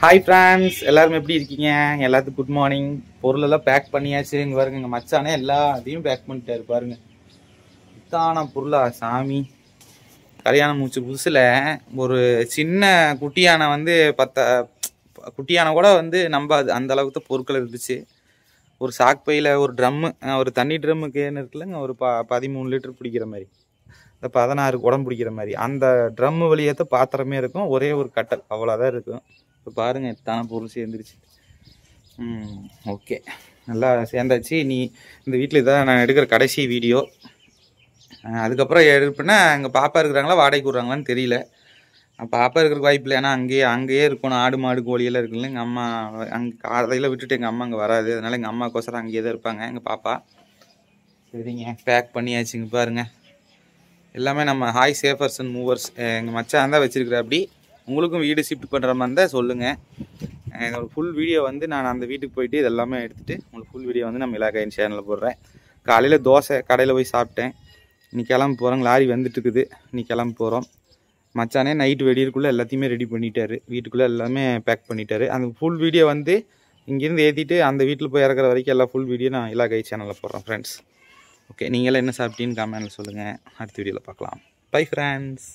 Hi friends, எல்லாரும் எப்படி இருக்கீங்க? எல்லாத்துக்கும் குட் மார்னிங். பொருளெல்லாம் பேக் பண்ணியாச்சு. இங்கே பாருங்க, எங்கள் மச்சானே எல்லாத்தையும் பேக் பண்ணிட்டாரு பாருங்க. இத்தான பொருளா சாமி. கல்யாணம் மூச்சு புதுசில் ஒரு சின்ன குட்டியானை வந்து குட்டியானை கூட வந்து நம்பாது அந்த அளவுக்கு தான் பொருட்கள் இருந்துச்சு. ஒரு சாக் பையில் ஒரு ட்ரம்மு, ஒரு தண்ணி ட்ரம்முக்கு என்ன இருக்குல்லங்க, ஒரு 13 லிட்டர் பிடிக்கிற மாதிரி, இந்த 16 குடம் பிடிக்கிற மாதிரி அந்த ட்ரம்மு வழியாக தான் பாத்திரமே இருக்கும். ஒரே ஒரு கட்டல் அவ்வளோதான் இருக்கும். இப்போ பாருங்கள், எத்தான பொருள் சேர்ந்துருச்சு. ஓகே, நல்லா சேர்ந்தாச்சு. இந்த வீட்டில் இதான் நான் எடுக்கிற கடைசி வீடியோ. அதுக்கப்புறம் எடுப்பேன்னா எங்கள் பாப்பா இருக்கிறாங்களா வாடகைக்கு விட்றாங்களான்னு தெரியல. பாப்பா இருக்கிறதுக்கு வாய்ப்பு இல்லை, ஏன்னா அங்கேயே இருக்கணும். ஆடு மாடு கோழியெல்லாம் இருக்குல்ல. எங்கள் அம்மா அங்கே காலையில் விட்டுட்டு எங்கள் அம்மா அங்கே வராது. அதனால் எங்கள் அம்மாவுக்கோசரம் அங்கேயே தான் இருப்பாங்க எங்கள் பாப்பா. சரிங்க, பேக் பண்ணியாச்சுங்க பாருங்கள். எல்லாமே நம்ம ஹாய் சேஃபர்ஸ் அண்ட் மூவர்ஸ் எங்கள் மச்சான் தான் வச்சுருக்குற. அப்படி உங்களுக்கும் வீடு ஷிஃப்ட் பண்ணுற மாதிரி தான் சொல்லுங்கள். என்னோட ஃபுல் வீடியோ வந்து நான் அந்த வீட்டுக்கு போயிட்டு இதெல்லாமே எடுத்துகிட்டு உங்களுக்கு ஃபுல் வீடியோ வந்து நம்ம இலாகாயின் சேனலில் போடுறேன். காலையில் தோசை கடையில் போய் சாப்பிட்டேன். இன்னைக்கு கிளம்பி போகிறோம். லாரி வந்துட்டு இருக்குது, இன்னைக்கு கிளம்பி போகிறோம். மச்சானே நைட்டு வெடியறக்குள்ளே எல்லாத்தையுமே ரெடி பண்ணிட்டாரு. வீட்டுக்குள்ளே எல்லாமே பேக் பண்ணிட்டாரு. அந்த ஃபுல் வீடியோ வந்து இங்கேருந்து ஏற்றிட்டு அந்த வீட்டில் போய் இறக்குற வரைக்கும் எல்லா ஃபுல் வீடியோ நான் இலாகாய் சேனலில் போடுறேன் ஃப்ரெண்ட்ஸ். ஓகே, நீங்களாம் என்ன சாப்பிட்டீன்னு கமெண்ட்டில் சொல்லுங்கள். அடுத்த வீடியோவில் பார்க்கலாம். Bye friends.